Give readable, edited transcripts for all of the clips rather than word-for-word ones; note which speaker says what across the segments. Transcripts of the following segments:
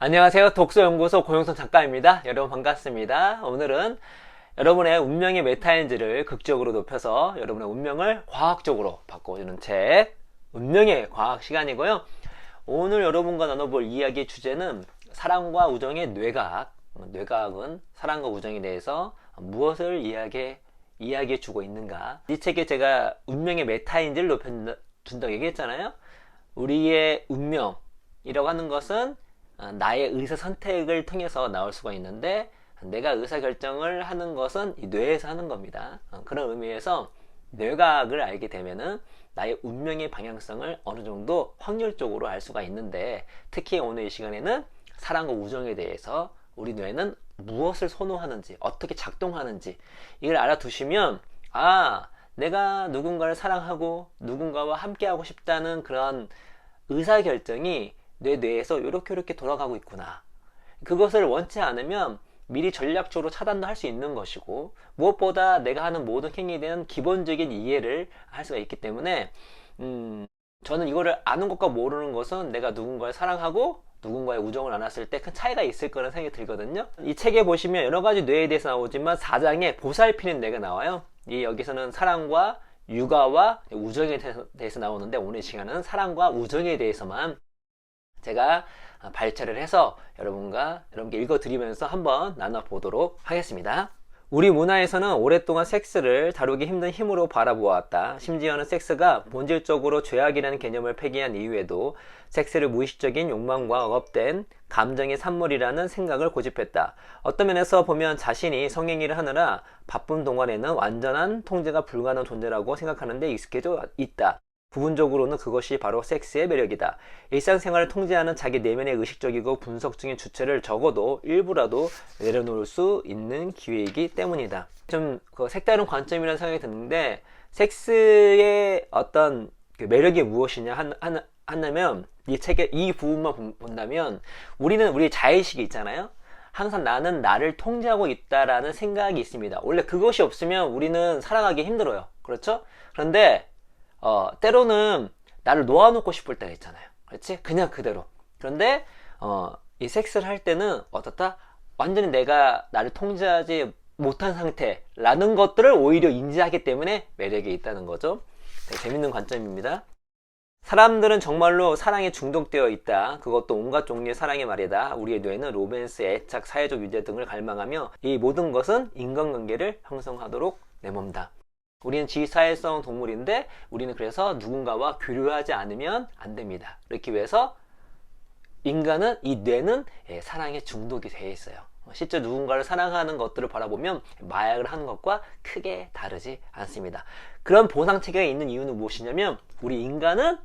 Speaker 1: 안녕하세요. 독서연구소 고용선 작가입니다. 여러분 반갑습니다. 오늘은 여러분의 운명의 메타인지를 극적으로 높여서 여러분의 운명을 과학적으로 바꿔주는 책, 운명의 과학 시간이고요. 오늘 여러분과 나눠볼 이야기 주제는 사랑과 우정의 뇌과학. 뇌과학은 사랑과 우정에 대해서 무엇을 이야기해 주고 있는가. 이 책에 제가 운명의 메타인지를 높여준다고 얘기했잖아요. 우리의 운명이라고 하는 것은 나의 의사 선택을 통해서 나올 수가 있는데, 내가 의사 결정을 하는 것은 이 뇌에서 하는 겁니다. 그런 의미에서 뇌과학을 알게 되면은 나의 운명의 방향성을 어느 정도 확률적으로 알 수가 있는데, 특히 오늘 이 시간에는 사랑과 우정에 대해서 우리 뇌는 무엇을 선호하는지, 어떻게 작동하는지 이걸 알아두시면, 내가 누군가를 사랑하고 누군가와 함께하고 싶다는 그런 의사결정이 내 뇌에서 이렇게 돌아가고 있구나. 그것을 원치 않으면 미리 전략적으로 차단도 할 수 있는 것이고, 무엇보다 내가 하는 모든 행위에 대한 기본적인 이해를 할 수가 있기 때문에 저는 이거를 아는 것과 모르는 것은 내가 누군가를 사랑하고 누군가의 우정을 나눴을 때 큰 차이가 있을 거라는 생각이 들거든요. 이 책에 보시면 여러 가지 뇌에 대해서 나오지만 4장에 보살피는 뇌가 나와요. 여기서는 사랑과 육아와 우정에 대해서 나오는데, 오늘 이 시간은 사랑과 우정에 대해서만 제가 발췌를 해서 여러분께 읽어드리면서 한번 나눠보도록 하겠습니다. 우리 문화에서는 오랫동안 섹스를 다루기 힘든 힘으로 바라보았다. 심지어는 섹스가 본질적으로 죄악이라는 개념을 폐기한 이후에도 섹스를 무의식적인 욕망과 억압된 감정의 산물이라는 생각을 고집했다. 어떤 면에서 보면 자신이 성행위를 하느라 바쁜 동안에는 완전한 통제가 불가능한 존재라고 생각하는 데 익숙해져 있다. 부분적으로는 그것이 바로 섹스의 매력이다. 일상생활을 통제하는 자기 내면의 의식적이고 분석적인 주체를 적어도 일부라도 내려놓을 수 있는 기회이기 때문이다. 좀 색다른 관점이라는 생각이 드는데, 섹스의 어떤 그 매력이 무엇이냐 하면 이 책의 이 부분만 본다면, 우리는 우리 자의식이 있잖아요. 항상 나는 나를 통제하고 있다라는 생각이 있습니다. 원래 그것이 없으면 우리는 살아가기 힘들어요. 그렇죠? 그런데 때로는 나를 놓아놓고 싶을 때가 있잖아요. 그렇지? 그냥 그대로. 그런데 이 섹스를 할 때는 어떻다? 완전히 내가 나를 통제하지 못한 상태라는 것들을 오히려 인지하기 때문에 매력이 있다는 거죠. 되게 재밌는 관점입니다. 사람들은 정말로 사랑에 중독되어 있다. 그것도 온갖 종류의 사랑의 말이다. 우리의 뇌는 로맨스, 애착, 사회적 유대 등을 갈망하며 이 모든 것은 인간관계를 형성하도록 내몬다. 우리는 지사회성 동물인데, 우리는 그래서 누군가와 교류하지 않으면 안 됩니다. 그렇기 위해서 인간은, 이 뇌는 사랑에 중독이 되어 있어요. 실제 누군가를 사랑하는 것들을 바라보면 마약을 하는 것과 크게 다르지 않습니다. 그런 보상체계가 있는 이유는 무엇이냐면, 우리 인간은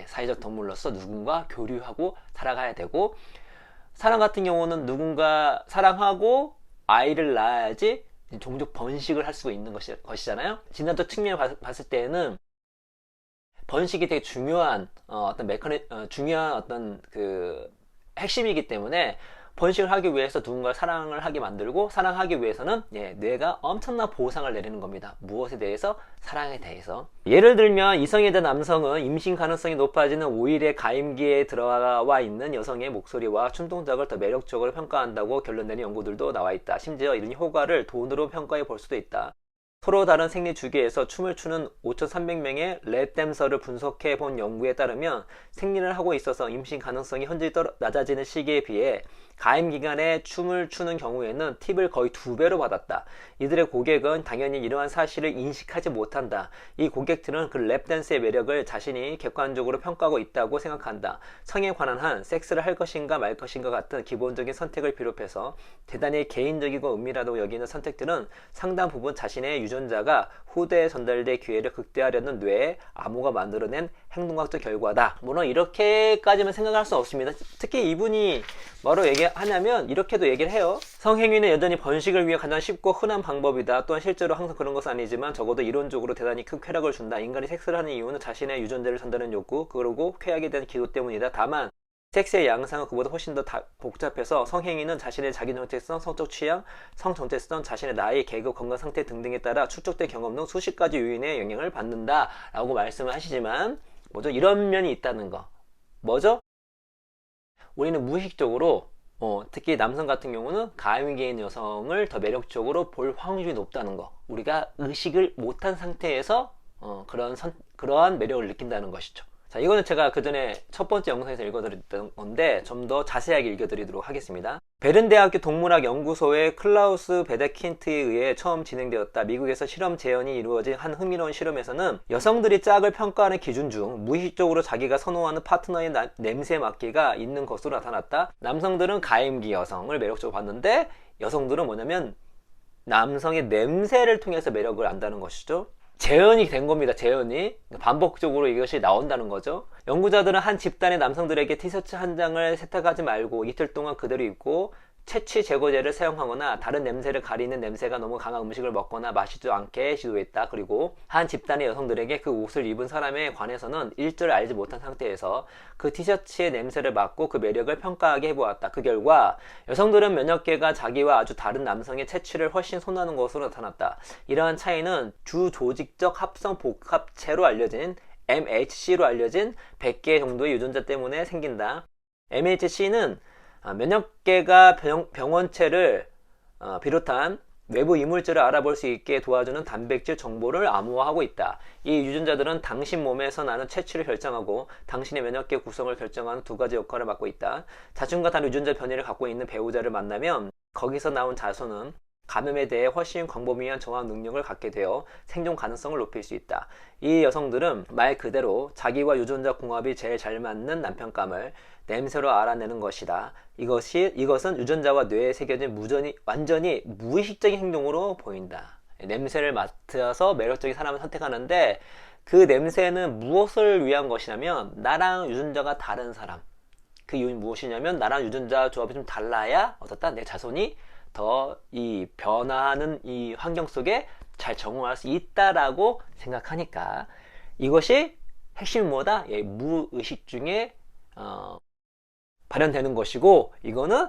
Speaker 1: 사회적 동물로서 누군가 교류하고 살아가야 되고, 사람 같은 경우는 누군가 사랑하고 아이를 낳아야지 종족 번식을 할 수가 있는 것이잖아요. 진화적 측면을 봤을 때에는 번식이 되게 중요한 중요한 어떤 그 핵심이기 때문에, 번식을 하기 위해서 누군가를 사랑을 하게 만들고, 사랑하기 위해서는 뇌가 엄청난 보상을 내리는 겁니다. 무엇에 대해서? 사랑에 대해서. 예를 들면 이성에 대한 남성은 임신 가능성이 높아지는 5일의 가임기에 들어와 있는 여성의 목소리와 춘동작을 더 매력적으로 평가한다고 결론 내린 연구들도 나와 있다. 심지어 이런 효과를 돈으로 평가해 볼 수도 있다. 서로 다른 생리 주기에서 춤을 추는 5,300명의 랩 댄서를 분석해 본 연구에 따르면, 생리를 하고 있어서 임신 가능성이 현저히 낮아지는 시기에 비해 가임 기간에 춤을 추는 경우에는 팁을 거의 2배로 받았다. 이들의 고객은 당연히 이러한 사실을 인식하지 못한다. 이 고객들은 그 랩댄스의 매력을 자신이 객관적으로 평가하고 있다고 생각한다. 성에 관한 한, 섹스를 할 것인가 말 것인가 같은 기본적인 선택을 비롯해서 대단히 개인적이고 은밀하다고 여기는 선택들은 상당 부분 자신의 유전자가 후대에 전달될 기회를 극대화하려는 뇌의 암호가 만들어낸 행동학적 결과다. 물론 이렇게까지만 생각할 수는 없습니다. 특히 이분이 뭐로 얘기하냐면, 이렇게도 얘기를 해요. 성행위는 여전히 번식을 위해 가장 쉽고 흔한 방법이다. 또한 실제로 항상 그런 것은 아니지만 적어도 이론적으로 대단히 큰 쾌락을 준다. 인간이 섹스를 하는 이유는 자신의 유전자를 전달하는 욕구, 그리고 쾌락에 대한 기도 때문이다. 다만 섹스의 양상은 그보다 훨씬 더 복잡해서, 성행위는 자신의 자기 정체성, 성적 취향, 성 정체성, 자신의 나이, 계급, 건강 상태 등등에 따라 축적된 경험 등 수십 가지 요인의 영향을 받는다 라고 말씀을 하시지만, 이런 면이 있다는 거. 뭐죠? 우리는 무의식적으로 특히 남성 같은 경우는 가임기인 여성을 더 매력적으로 볼 확률이 높다는 거. 우리가 의식을 못한 상태에서 그러한 매력을 느낀다는 것이죠. 자, 이거는 제가 그 전에 첫 번째 영상에서 읽어드렸던 건데 좀 더 자세하게 읽어드리도록 하겠습니다. 베른대학교 동물학 연구소의 클라우스 베데킨트에 의해 처음 진행되었다. 미국에서 실험 재현이 이루어진 한 흥미로운 실험에서는 여성들이 짝을 평가하는 기준 중 무의식적으로 자기가 선호하는 파트너의 냄새 맡기가 있는 것으로 나타났다. 남성들은 가임기 여성을 매력적으로 봤는데 여성들은 뭐냐면 남성의 냄새를 통해서 매력을 안다는 것이죠. 재현이 된 겁니다. 재현이 반복적으로 이것이 나온다는 거죠. 연구자들은 한 집단의 남성들에게 티셔츠 한 장을 세탁하지 말고 이틀 동안 그대로 입고 채취 제거제를 사용하거나 다른 냄새를 가리는 냄새가 너무 강한 음식을 먹거나 마시지 않게 지도했다. 그리고 한 집단의 여성들에게 그 옷을 입은 사람에 관해서는 일절을 알지 못한 상태에서 그 티셔츠의 냄새를 맡고 그 매력을 평가하게 해보았다. 그 결과 여성들은 면역계가 자기와 아주 다른 남성의 채취를 훨씬 선호하는 것으로 나타났다. 이러한 차이는 주조직적 합성 복합체로 알려진 MHC로 알려진 100개 정도의 유전자 때문에 생긴다. MHC는 면역계가 병원체를 비롯한 외부 이물질을 알아볼 수 있게 도와주는 단백질 정보를 암호화하고 있다. 이 유전자들은 당신 몸에서 나는 채취를 결정하고 당신의 면역계 구성을 결정하는 두 가지 역할을 맡고 있다. 자신과 다른 유전자 변이를 갖고 있는 배우자를 만나면 거기서 나온 자손은 감염에 대해 훨씬 광범위한 저항 능력을 갖게 되어 생존 가능성을 높일 수 있다. 이 여성들은 말 그대로 자기와 유전자 궁합이 제일 잘 맞는 남편감을 냄새로 알아내는 것이다. 이것은 유전자와 뇌에 새겨진 완전히 무의식적인 행동으로 보인다. 냄새를 맡아서 매력적인 사람을 선택하는데 그 냄새는 무엇을 위한 것이냐면 나랑 유전자가 다른 사람. 그 이유는 무엇이냐면 나랑 유전자 조합이 좀 달라야 어떻다? 내 자손이 더 이 변화하는 이 환경 속에 잘 적응할 수 있다라고 생각하니까 이것이 핵심이 뭐다? 무의식 중에 발현되는 것이고 이거는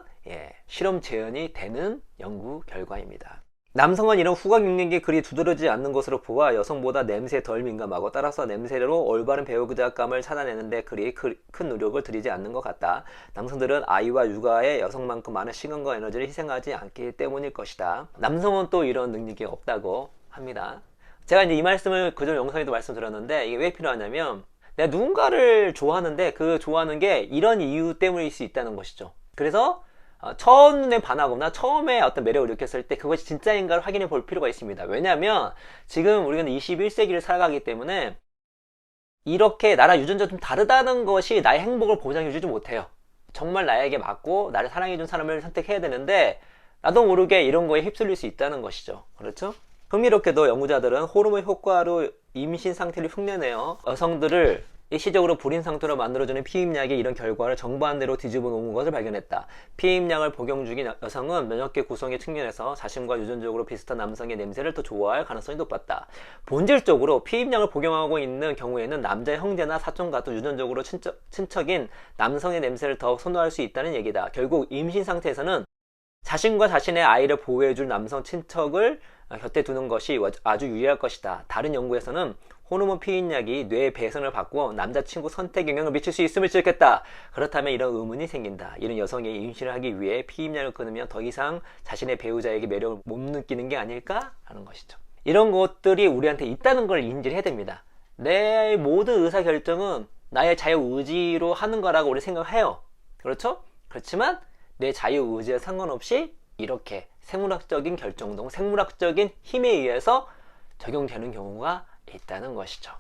Speaker 1: 실험 재현이 되는 연구 결과입니다. 남성은 이런 후각 능력이 그리 두드러지지 않는 것으로 보아 여성보다 냄새에 덜 민감하고 따라서 냄새로 올바른 배우자감을 찾아내는데 그리 큰 노력을 들이지 않는 것 같다. 남성들은 아이와 육아에 여성만큼 많은 시간과 에너지를 희생하지 않기 때문일 것이다. 남성은 또 이런 능력이 없다고 합니다. 제가 이제 이 말씀을 그전 영상에도 말씀드렸는데 이게 왜 필요하냐면 내가 누군가를 좋아하는데 그 좋아하는 게 이런 이유 때문일 수 있다는 것이죠. 그래서 첫눈에 반하거나 처음에 어떤 매력을 느꼈을 때 그것이 진짜인가를 확인해 볼 필요가 있습니다. 왜냐하면 지금 우리는 21세기를 살아가기 때문에 이렇게 나랑 유전자 좀 다르다는 것이 나의 행복을 보장해 주지 못해요. 정말 나에게 맞고 나를 사랑해 준 사람을 선택해야 되는데 나도 모르게 이런 거에 휩쓸릴 수 있다는 것이죠. 그렇죠? 흥미롭게도 연구자들은 호르몬 효과로 임신 상태를 흉내내어 여성들을 일시적으로 불임 상태로 만들어주는 피임약의 이런 결과를 정반대로 뒤집어 놓은 것을 발견했다. 피임약을 복용 중인 여성은 면역계 구성의 측면에서 자신과 유전적으로 비슷한 남성의 냄새를 더 좋아할 가능성이 높았다. 본질적으로 피임약을 복용하고 있는 경우에는 남자의 형제나 사촌 같은 유전적으로 친척인 남성의 냄새를 더 선호할 수 있다는 얘기다. 결국 임신 상태에서는 자신과 자신의 아이를 보호해줄 남성 친척을 곁에 두는 것이 아주 유리할 것이다. 다른 연구에서는 호르몬 피임약이 뇌의 배선을 바꾸어 남자친구 선택 영향을 미칠 수 있음을 지적했다. 그렇다면 이런 의문이 생긴다. 이런 여성이 임신을 하기 위해 피임약을 끊으면 더 이상 자신의 배우자에게 매력을 못 느끼는 게 아닐까? 하는 것이죠. 이런 것들이 우리한테 있다는 걸 인지를 해야 됩니다. 내 모든 의사결정은 나의 자유의지로 하는 거라고 우리 생각해요. 그렇죠? 그렇지만 내 자유의지와 상관없이 이렇게 생물학적인 결정동, 생물학적인 힘에 의해서 적용되는 경우가 있다는 것이죠.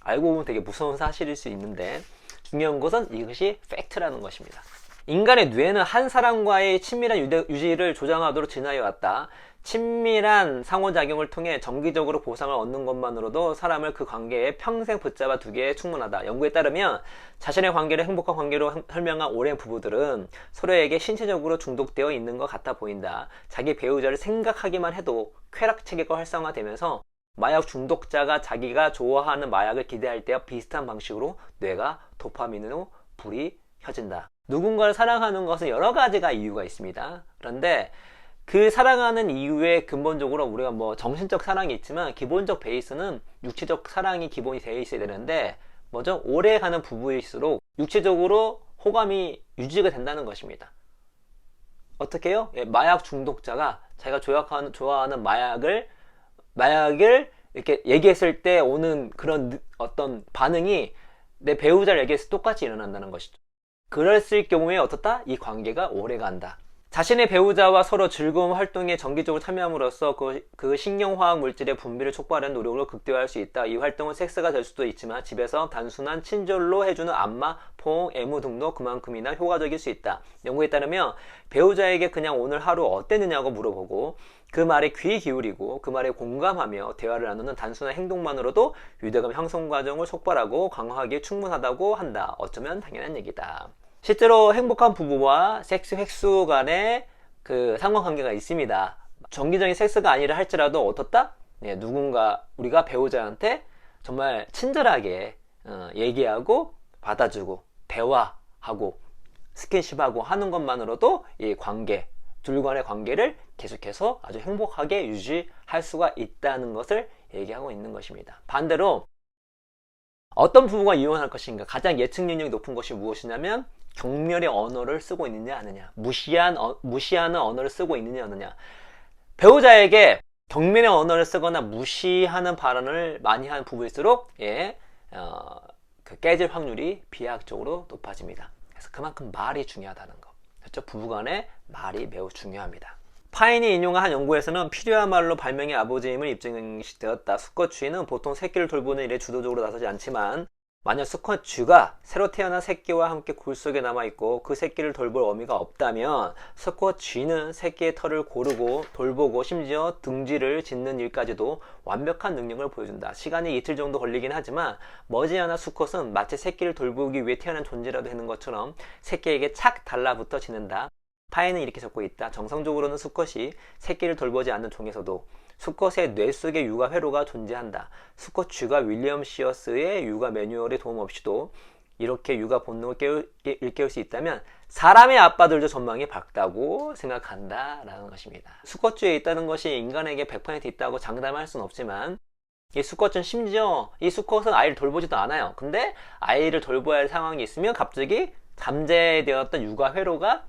Speaker 1: 알고 보면 되게 무서운 사실일 수 있는데 중요한 것은 이것이 팩트라는 것입니다. 인간의 뇌는 한 사람과의 친밀한 유지를 조장하도록 진화해 왔다. 친밀한 상호작용을 통해 정기적으로 보상을 얻는 것만으로도 사람을 그 관계에 평생 붙잡아 두기에 충분하다. 연구에 따르면 자신의 관계를 행복한 관계로 설명한 오랜 부부들은 서로에게 신체적으로 중독되어 있는 것 같아 보인다. 자기 배우자를 생각하기만 해도 쾌락체계가 활성화되면서 마약 중독자가 자기가 좋아하는 마약을 기대할 때와 비슷한 방식으로 뇌가 도파민으로 불이 켜진다. 누군가를 사랑하는 것은 여러 가지가 이유가 있습니다. 그런데 그 사랑하는 이유에 근본적으로 우리가 뭐 정신적 사랑이 있지만 기본적 베이스는 육체적 사랑이 기본이 되어 있어야 되는데 뭐죠? 오래가는 부부일수록 육체적으로 호감이 유지가 된다는 것입니다. 어떻게 해요? 예, 마약 중독자가 자기가 좋아하는 마약을 이렇게 얘기했을 때 오는 그런 어떤 반응이 내 배우자를 얘기했을 때 똑같이 일어난다는 것이죠. 그랬을 경우에 어떻다? 이 관계가 오래 간다. 자신의 배우자와 서로 즐거운 활동에 정기적으로 참여함으로써 그 신경화학 물질의 분비를 촉발하는 노력으로 극대화할 수 있다. 이 활동은 섹스가 될 수도 있지만 집에서 단순한 친절로 해주는 안마, 포옹, 애무 등도 그만큼이나 효과적일 수 있다. 연구에 따르면 배우자에게 그냥 오늘 하루 어땠느냐고 물어보고 그 말에 귀 기울이고 그 말에 공감하며 대화를 나누는 단순한 행동만으로도 유대감 형성 과정을 촉발하고 강화하기에 충분하다고 한다. 어쩌면 당연한 얘기다. 실제로 행복한 부부와 섹스 횟수 간의 그 상관관계가 있습니다. 정기적인 섹스가 아니라 할지라도 어떻다? 네, 누군가 우리가 배우자한테 정말 친절하게 얘기하고 받아주고 대화하고 스킨십하고 하는 것만으로도 이 관계, 둘 간의 관계를 계속해서 아주 행복하게 유지할 수가 있다는 것을 얘기하고 있는 것입니다. 반대로 어떤 부부가 이혼할 것인가? 가장 예측 능력이 높은 것이 무엇이냐면 경멸의 언어를 쓰고 있느냐 아느냐, 무시하는 언어를 쓰고 있느냐 아느냐. 배우자에게 경멸의 언어를 쓰거나 무시하는 발언을 많이 하는 부부일수록 깨질 확률이 비약적으로 높아집니다. 그래서 그만큼 말이 중요하다는 거. 그렇죠? 부부간의 말이 매우 중요합니다. 파인이 인용한 한 연구에서는 필요야말로 발명의 아버지임을 입증되었다. 수컷쥐는 보통 새끼를 돌보는 일에 주도적으로 나서지 않지만 만약 수컷쥐가 새로 태어난 새끼와 함께 굴 속에 남아있고 그 새끼를 돌볼 어미가 없다면 수컷쥐는 새끼의 털을 고르고 돌보고 심지어 둥지를 짓는 일까지도 완벽한 능력을 보여준다. 시간이 이틀 정도 걸리긴 하지만 머지않아 수컷은 마치 새끼를 돌보기 위해 태어난 존재라도 하는 것처럼 새끼에게 착 달라붙어 지는다. 파인은 이렇게 적고 있다. 정상적으로는 수컷이 새끼를 돌보지 않는 종에서도 수컷의 뇌 속에 육아 회로가 존재한다. 수컷 쥐가 윌리엄 시어스의 육아 매뉴얼의 도움 없이도 이렇게 육아 본능을 일깨울 수 있다면 사람의 아빠들도 전망이 밝다고 생각한다 라는 것입니다. 수컷쥐에 있다는 것이 인간에게 100% 있다고 장담할 수는 없지만 이 수컷은 심지어 이 수컷은 아이를 돌보지도 않아요. 근데 아이를 돌봐야 할 상황이 있으면 갑자기 잠재되었던 육아 회로가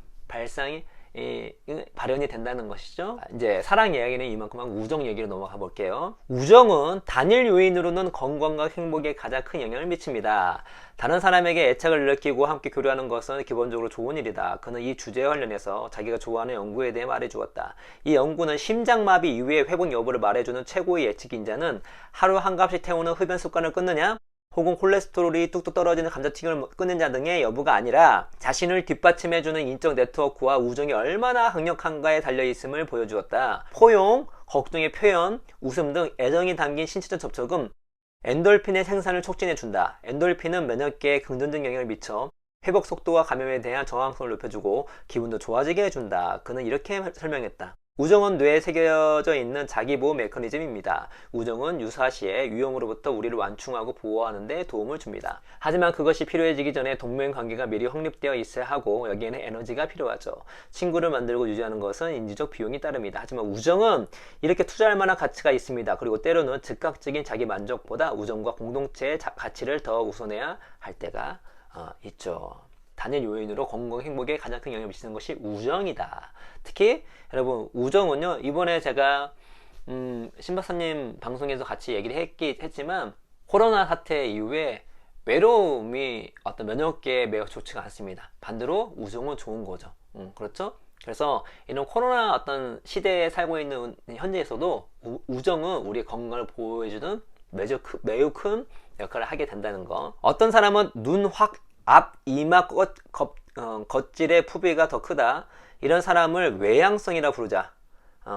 Speaker 1: 발현이 된다는 것이죠. 이제 사랑 이야기는 이만큼 하고 우정 얘기로 넘어가 볼게요. 우정은 단일 요인으로는 건강과 행복에 가장 큰 영향을 미칩니다. 다른 사람에게 애착을 느끼고 함께 교류하는 것은 기본적으로 좋은 일이다. 그는 이 주제에 관련해서 자기가 좋아하는 연구에 대해 말해주었다. 이 연구는 심장마비 이후의 회복 여부를 말해주는 최고의 예측인자는 하루 한 갑씩 태우는 흡연 습관을 끊느냐 혹은 콜레스테롤이 뚝뚝 떨어지는 감자튀김을 끊는자 등의 여부가 아니라 자신을 뒷받침해주는 인적 네트워크와 우정이 얼마나 강력한가에 달려있음을 보여주었다. 포용, 걱정의 표현, 웃음 등 애정이 담긴 신체적 접촉은 엔돌핀의 생산을 촉진해준다. 엔돌핀은 면역계에 긍정적 영향을 미쳐 회복 속도와 감염에 대한 저항성을 높여주고 기분도 좋아지게 해준다. 그는 이렇게 설명했다. 우정은 뇌에 새겨져 있는 자기보호 메커니즘입니다. 우정은 유사시에 위험으로부터 우리를 완충하고 보호하는 데 도움을 줍니다. 하지만 그것이 필요해지기 전에 동맹 관계가 미리 확립되어 있어야 하고 여기에는 에너지가 필요하죠. 친구를 만들고 유지하는 것은 인지적 비용이 따릅니다. 하지만 우정은 이렇게 투자할 만한 가치가 있습니다. 그리고 때로는 즉각적인 자기 만족보다 우정과 공동체의 가치를 더 우선해야 할 때가 있죠. 단일 요인으로 건강 행복에 가장 큰 영향을 미치는 것이 우정이다. 특히 여러분 우정은요 이번에 제가 신박사님 방송에서 같이 얘기를 했지만 코로나 사태 이후에 외로움이 어떤 면역계에 매우 좋지가 않습니다. 반대로 우정은 좋은 거죠. 그렇죠? 그래서 이런 코로나 어떤 시대에 살고 있는 현재에서도 우정은 우리의 건강을 보호해주는 매우 큰 역할을 하게 된다는 거. 어떤 사람은 눈 확 앞 이마 겉질의 부피가 더 크다. 이런 사람을 외향성이라 부르자.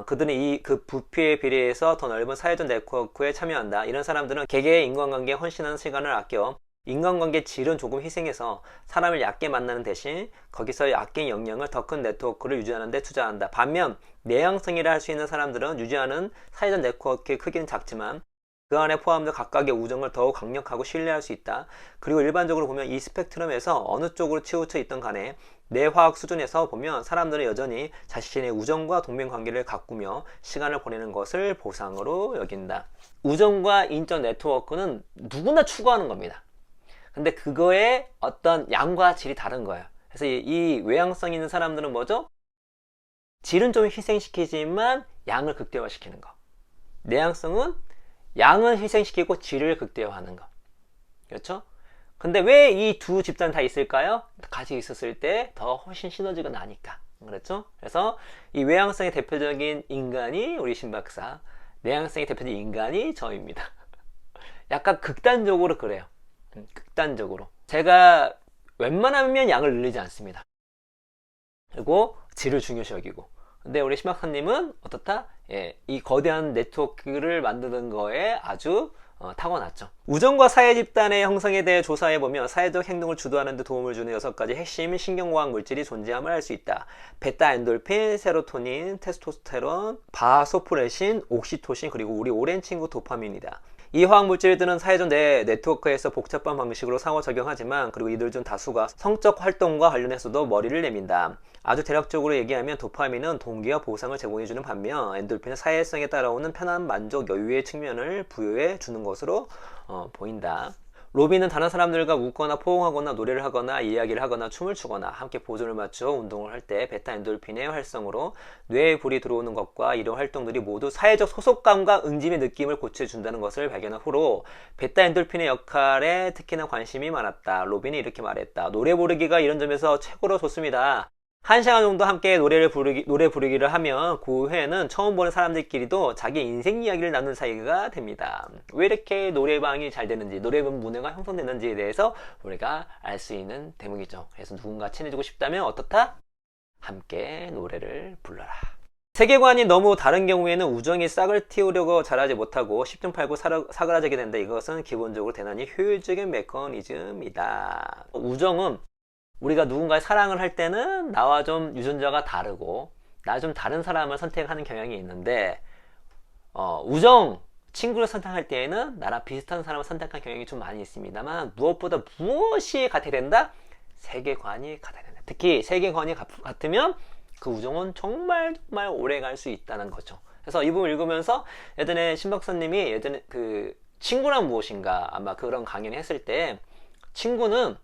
Speaker 1: 그들은 그 부피에 비례해서 더 넓은 사회적 네트워크에 참여한다. 이런 사람들은 개개의 인간관계에 헌신하는 시간을 아껴 인간관계 질은 조금 희생해서 사람을 얕게 만나는 대신 거기서 아낀 역량을 더 큰 네트워크를 유지하는 데 투자한다. 반면 내향성이라 할 수 있는 사람들은 유지하는 사회적 네트워크의 크기는 작지만 그 안에 포함된 각각의 우정을 더욱 강력하고 신뢰할 수 있다. 그리고 일반적으로 보면 이 스펙트럼에서 어느 쪽으로 치우쳐 있던 간에 뇌화학 수준에서 보면 사람들은 여전히 자신의 우정과 동맹관계를 가꾸며 시간을 보내는 것을 보상으로 여긴다. 우정과 인적 네트워크는 누구나 추구하는 겁니다. 근데 그거의 어떤 양과 질이 다른 거예요. 그래서 이 외향성 있는 사람들은 뭐죠? 질은 좀 희생시키지만 양을 극대화시키는 거. 내향성은 양을 희생시키고 질을 극대화하는 거. 그렇죠? 근데 왜 이 두 집단 다 있을까요? 같이 있었을 때 더 훨씬 시너지가 나니까. 그렇죠? 그래서 이 외향성의 대표적인 인간이 우리 신박사, 내향성의 대표적인 인간이 저입니다. 약간 극단적으로 그래요. 극단적으로. 제가 웬만하면 양을 늘리지 않습니다. 그리고 질을 중요시 여기고. 근데 우리 신박사님은 어떻다? 예, 이 거대한 네트워크를 만드는 거에 아주 타고났죠. 우정과 사회 집단의 형성에 대해 조사해보면 사회적 행동을 주도하는 데 도움을 주는 6가지 핵심 신경과학 물질이 존재함을 알 수 있다. 베타 엔돌핀, 세로토닌, 테스토스테론, 바소프레신, 옥시토신, 그리고 우리 오랜 친구 도파민이다. 이 화학 물질들은 사회적 네트워크에서 복잡한 방식으로 상호작용하지만, 그리고 이들 중 다수가 성적 활동과 관련해서도 머리를 내민다. 아주 대략적으로 얘기하면 도파민은 동기와 보상을 제공해주는 반면 엔돌핀은 사회성에 따라오는 편안, 만족, 여유의 측면을 부여해 주는 것으로 보인다. 로빈은 다른 사람들과 웃거나 포옹하거나 노래를 하거나 이야기를 하거나 춤을 추거나 함께 보조를 맞춰 운동을 할 때 베타 엔돌핀의 활성으로 뇌에 불이 들어오는 것과 이런 활동들이 모두 사회적 소속감과 응집의 느낌을 고쳐준다는 것을 발견한 후로 베타 엔돌핀의 역할에 특히나 관심이 많았다. 로빈이 이렇게 말했다. 노래 부르기가 이런 점에서 최고로 좋습니다. 1시간 정도 함께 노래 부르기를 하면 그 후에는 처음 보는 사람들끼리도 자기 인생 이야기를 나누는 사이가 됩니다. 왜 이렇게 노래방이 잘 되는지, 노래방 문화가 형성되는지에 대해서 우리가 알 수 있는 대목이죠. 그래서 누군가 친해지고 싶다면 어떻다? 함께 노래를 불러라. 세계관이 너무 다른 경우에는 우정이 싹을 틔우려고 잘하지 못하고 10중 8구 사그라지게 된다. 이것은 기본적으로 대단히 효율적인 메커니즘이다. 우정은 우리가 누군가의 사랑을 할 때는 나와 좀 유전자가 다르고 나 좀 다른 사람을 선택하는 경향이 있는데, 우정, 친구를 선택할 때에는 나랑 비슷한 사람을 선택한 경향이 좀 많이 있습니다만, 무엇보다 무엇이 같아야 된다? 세계관이 같아야 된다. 특히 세계관이 같으면 그 우정은 정말 오래 갈 수 있다는 거죠. 그래서 이 부분 읽으면서 예전에 신박사님이 예전에 그 친구란 무엇인가 아마 그런 강연을 했을 때, 친구는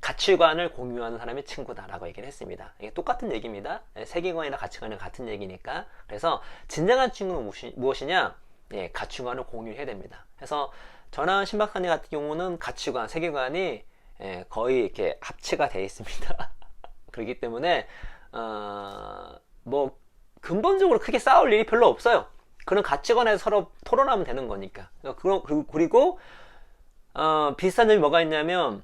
Speaker 1: 가치관을 공유하는 사람이 친구다라고 얘기를 했습니다. 이게 똑같은 얘기입니다. 세계관이나 가치관이 같은 얘기니까. 그래서 진정한 친구는 무엇이냐? 가치관을 공유해야 됩니다. 그래서 저랑 신박사님 같은 경우는 가치관, 세계관이 거의 이렇게 합치가 되어 있습니다. 그렇기 때문에 뭐 근본적으로 크게 싸울 일이 별로 없어요. 그런 가치관에서 서로 토론하면 되는 거니까. 그리고 비슷한 점이 뭐가 있냐면,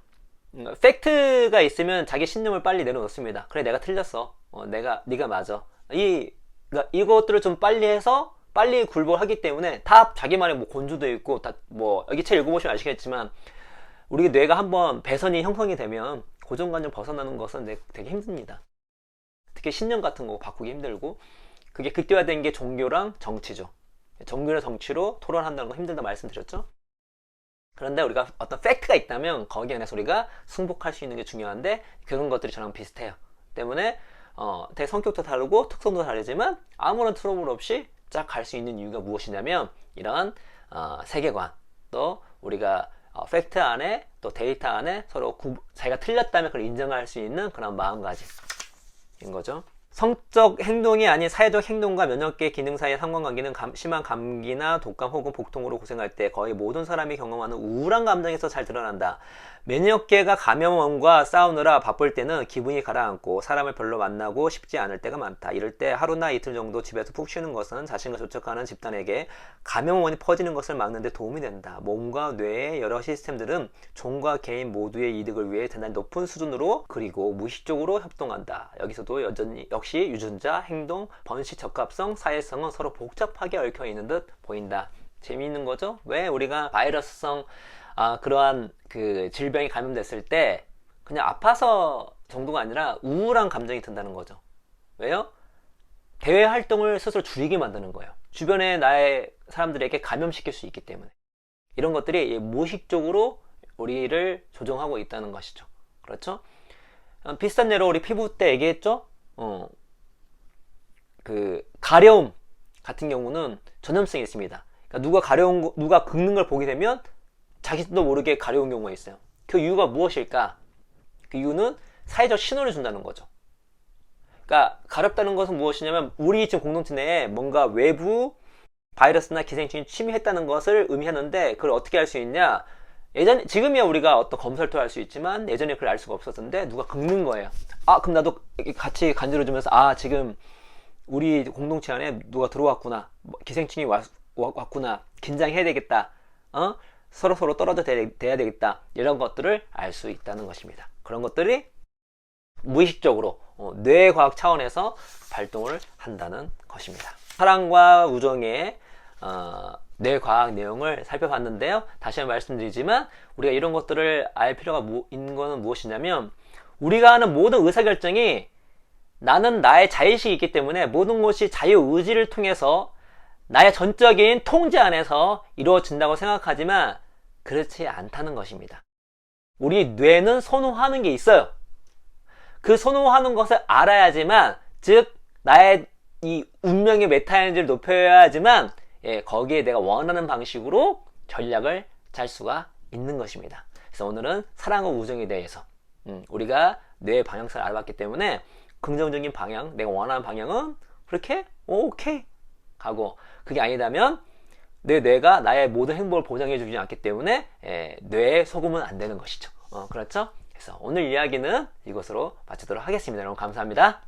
Speaker 1: 팩트가 있으면 자기 신념을 빨리 내려놓습니다. 그래, 내가 틀렸어. 네가 맞아. 이것들을 좀 빨리 해서 빨리 굴복하기 때문에 다 자기만의 뭐 곤주도 있고, 다 뭐 여기 책 읽어보시면 아시겠지만 우리 뇌가 한번 배선이 형성이 되면 고정관념 벗어나는 것은 되게 힘듭니다. 특히 신념 같은 거 바꾸기 힘들고, 그게 극대화된 게 종교랑 정치죠. 종교랑 정치로 토론한다는 거 힘들다 말씀드렸죠. 그런데 우리가 어떤 팩트가 있다면 거기에 안에서 우리가 승복할 수 있는 게 중요한데, 그런 것들이 저랑 비슷해요. 때문에 되게 성격도 다르고 특성도 다르지만 아무런 트러블 없이 쫙 갈 수 있는 이유가 무엇이냐면, 이런 세계관, 또 우리가 팩트 안에 또 데이터 안에 서로 자기가 틀렸다면 그걸 인정할 수 있는 그런 마음가짐인 거죠. 성적 행동이 아닌 사회적 행동과 면역계 기능 사이의 상관관계는 심한 감기나 독감 혹은 복통으로 고생할 때 거의 모든 사람이 경험하는 우울한 감정에서 잘 드러난다. 면역계가 감염원과 싸우느라 바쁠 때는 기분이 가라앉고 사람을 별로 만나고 싶지 않을 때가 많다. 이럴 때 하루나 이틀 정도 집에서 푹 쉬는 것은 자신과 접촉하는 집단에게 감염원이 퍼지는 것을 막는 데 도움이 된다. 몸과 뇌의 여러 시스템들은 종과 개인 모두의 이득을 위해 대단히 높은 수준으로 그리고 무의식적으로 협동한다. 여기서도 역시 유전자, 행동, 번식, 적합성, 사회성은 서로 복잡하게 얽혀 있는 듯 보인다. 재미있는 거죠? 왜 우리가 바이러스성 그러한 그 질병이 감염됐을 때 그냥 아파서 정도가 아니라 우울한 감정이 든다는 거죠. 왜요? 대외 활동을 스스로 줄이게 만드는 거예요. 주변에 나의 사람들에게 감염시킬 수 있기 때문에. 이런 것들이 무의식적으로 우리를 조종하고 있다는 것이죠. 그렇죠? 비슷한 예로 우리 피부 때 얘기했죠? 그 가려움 같은 경우는 전염성이 있습니다. 그러니까 누가 긁는 걸 보게 되면 자기도 모르게 가려운 경우가 있어요. 그 이유가 무엇일까? 그 이유는 사회적 신호를 준다는 거죠. 그러니까 가렵다는 것은 무엇이냐면 우리 지금 공동체 내에 뭔가 외부 바이러스나 기생충이 침입했다는 것을 의미하는데, 그걸 어떻게 알 수 있냐? 지금이야 우리가 어떤 검사를 통해 알 수 있지만 예전에 그걸 알 수가 없었는데 누가 긁는 거예요. 아, 그럼 나도 같이 간지러주면서, 아, 지금 우리 공동체 안에 누가 들어왔구나. 기생충이 왔구나. 긴장해야 되겠다. 서로 떨어져 돼야 되겠다. 이런 것들을 알 수 있다는 것입니다. 그런 것들이 무의식적으로 뇌과학 차원에서 발동을 한다는 것입니다. 사랑과 우정의 뇌과학 내용을 살펴봤는데요. 다시 한번 말씀드리지만 우리가 이런 것들을 알 필요가 있는 것은 무엇이냐면, 우리가 하는 모든 의사결정이 나는 나의 자의식이 있기 때문에 모든 것이 자유의지를 통해서 나의 전적인 통제 안에서 이루어진다고 생각하지만 그렇지 않다는 것입니다. 우리 뇌는 선호하는 게 있어요. 그 선호하는 것을 알아야지만, 즉 나의 이 운명의 메타에너지를 높여야지만 거기에 내가 원하는 방식으로 전략을 짤 수가 있는 것입니다. 그래서 오늘은 사랑과 우정에 대해서 우리가 뇌의 방향성을 알아봤기 때문에 긍정적인 방향, 내가 원하는 방향은 그렇게 오케이 가고, 그게 아니다면 내 뇌가 나의 모든 행복을 보장해 주지 않기 때문에 뇌에 속으면 안 되는 것이죠. 그렇죠? 그래서 오늘 이야기는 이것으로 마치도록 하겠습니다. 여러분 감사합니다.